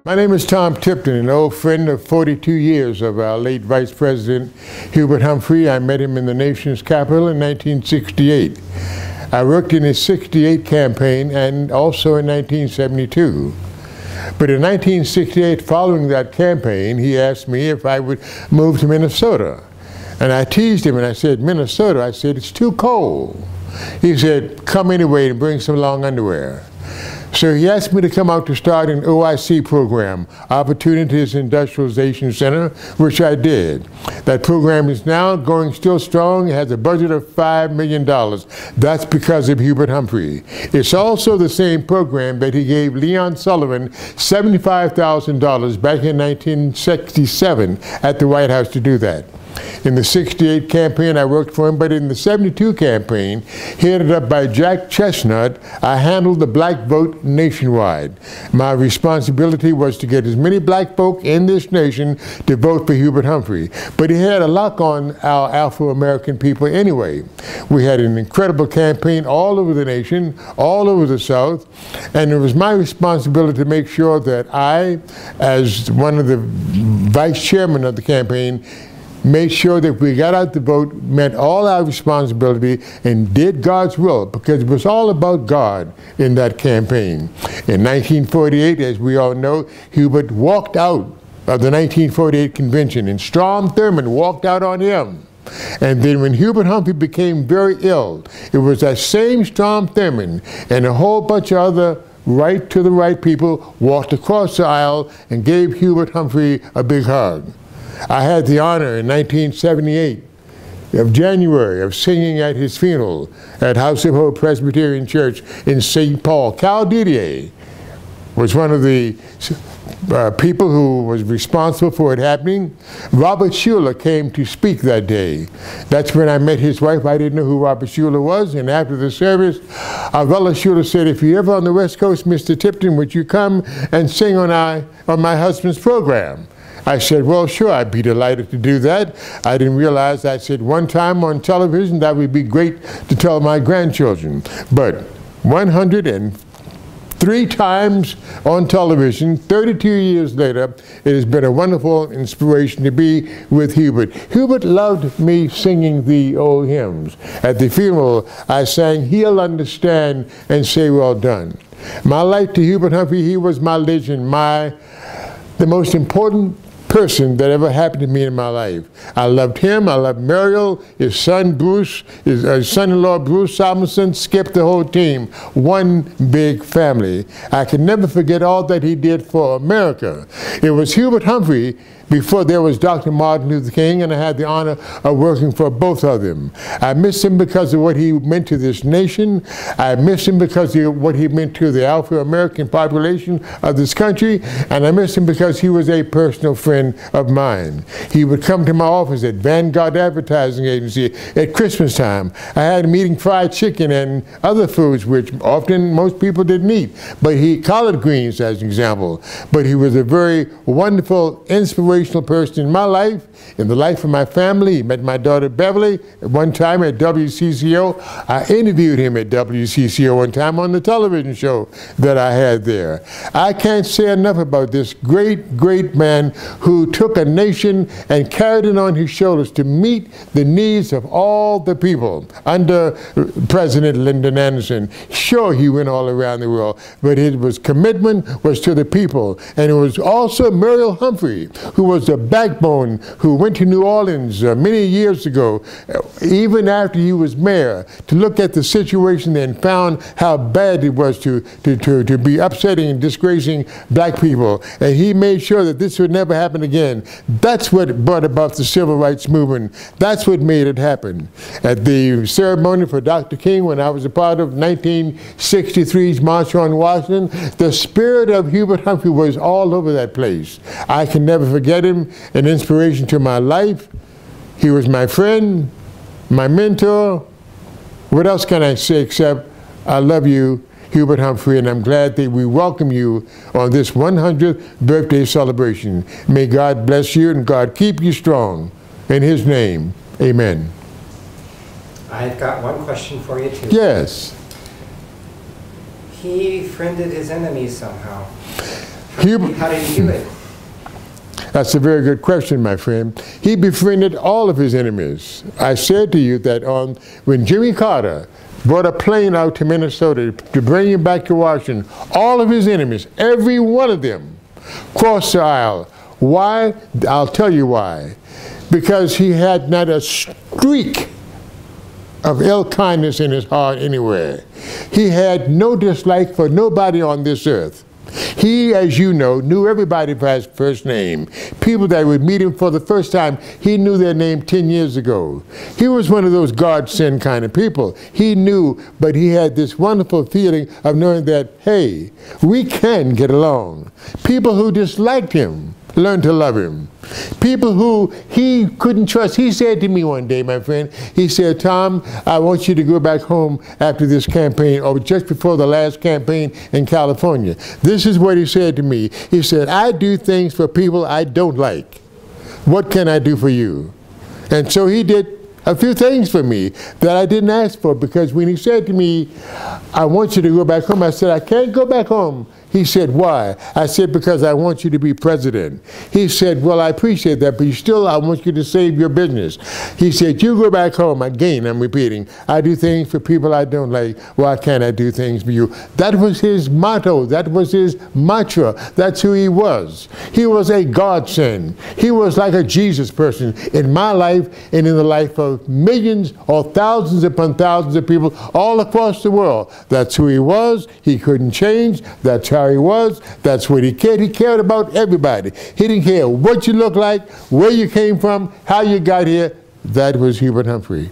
My name is Tom Tipton, an old friend of 42 years of our late Vice President Hubert Humphrey. I met him in the nation's capital in 1968. I worked in his 68 campaign and also in 1972. But in 1968, following that campaign, he asked me if I would move to Minnesota. And I teased him and I said, Minnesota? I said, it's too cold. He said, come anyway and bring some long underwear. So he asked me to come out to start an OIC program, Opportunities Industrialization Center, which I did. That program is now going still strong. It has a budget of $5 million. That's because of Hubert Humphrey. It's also the same program that he gave Leon Sullivan $75,000 back in 1967 at the White House to do that. In the 68 campaign, I worked for him, but in the 72 campaign, headed up by Jack Chestnut, I handled the black vote nationwide. My responsibility was to get as many black folk in this nation to vote for Hubert Humphrey. But he had a lock on our Afro-American people anyway. We had an incredible campaign all over the nation, all over the South, and it was my responsibility to make sure that I, as one of the vice chairmen of the campaign, made sure that we got out the vote, met all our responsibility, and did God's will, because it was all about God in that campaign. In 1948, as we all know, Hubert walked out of the 1948 convention, and Strom Thurmond walked out on him. And then when Hubert Humphrey became very ill, it was that same Strom Thurmond and a whole bunch of other right to the right people walked across the aisle and gave Hubert Humphrey a big hug. I had the honor in 1978 of January of singing at his funeral at House of Hope Presbyterian Church in St. Paul. Cal Didier was one of the people who was responsible for it happening. Robert Schuller came to speak that day. That's when I met his wife. I didn't know who Robert Schuller was, and after the service, Arvella Schuller said, if you're ever on the West Coast, Mr. Tipton, would you come and sing on my husband's program? I said, well, sure, I'd be delighted to do that. I didn't realize, I said, one time on television, that would be great to tell my grandchildren. But 103 times on television, 32 years later, it has been a wonderful inspiration to be with Hubert. Hubert loved me singing the old hymns. At the funeral, I sang, He'll Understand and Say Well Done. My life to Hubert Humphrey, he was my legend, the most important person that ever happened to me in my life. I loved him, I loved Muriel, his son Bruce, his son-in-law Bruce Robinson, Skip, the whole team. One big family. I can never forget all that he did for America. It was Hubert Humphrey before there was Dr. Martin Luther King, and I had the honor of working for both of them. I miss him because of what he meant to this nation. I miss him because of what he meant to the Afro-American population of this country, and I miss him because he was a personal friend of mine. He would come to my office at Vanguard Advertising Agency at Christmas time. I had him eating fried chicken and other foods which often most people didn't eat, but collard greens as an example. But he was a very wonderful, inspirational person in my life, in the life of my family. He met my daughter Beverly at one time at WCCO. I interviewed him at WCCO one time on the television show that I had there. I can't say enough about this great, great man who took a nation and carried it on his shoulders to meet the needs of all the people. Under President Lyndon Anderson, sure, he went all around the world, but his commitment was to the people. And it was also Muriel Humphrey, who was the backbone, who went to New Orleans many years ago, even after he was mayor, to look at the situation and found how bad it was to be upsetting and disgracing black people. And he made sure that this would never happen again. That's what brought about the civil rights movement. That's what made it happen. At the ceremony for Dr. King, when I was a part of 1963's March on Washington, the spirit of Hubert Humphrey was all over that place. I can never forget him, an inspiration to my life. He was my friend, my mentor. What else can I say except I love you, Hubert Humphrey, and I'm glad that we welcome you on this 100th birthday celebration. May God bless you and God keep you strong. In His name, amen. I've got one question for you too. Yes. He friended his enemies somehow. How did he do it? That's a very good question, my friend. He befriended all of his enemies. I said to you that when Jimmy Carter brought a plane out to Minnesota to bring him back to Washington, all of his enemies, every one of them, crossed the aisle. Why? I'll tell you why. Because he had not a streak of ill-kindness in his heart anywhere. He had no dislike for nobody on this earth. He, as you know, knew everybody by his first name. People that would meet him for the first time, he knew their name 10 years ago. He was one of those God-sent kind of people. He knew, but he had this wonderful feeling of knowing that, hey, we can get along. People who disliked him learned to love him. People who he couldn't trust. He said to me one day, my friend, he said, Tom, I want you to go back home after this campaign, or just before the last campaign in California. This is what he said to me. He said, I do things for people I don't like. What can I do for you? And so he did a few things for me that I didn't ask for, because when he said to me, I want you to go back home, I said, I can't go back home. He said, why? I said, because I want you to be president. He said, well, I appreciate that, but still I want you to save your business. He said, you go back home. Again, I'm repeating, I do things for people I don't like. Why can't I do things for you? That was his motto. That was his mantra. That's who he was. He was a godsend. He was like a Jesus person in my life and in the life of millions or thousands upon thousands of people all across the world. That's who he was. He couldn't change. That's how he was. That's what he cared. He cared about everybody. He didn't care what you look like, where you came from, how you got here. That was Hubert Humphrey.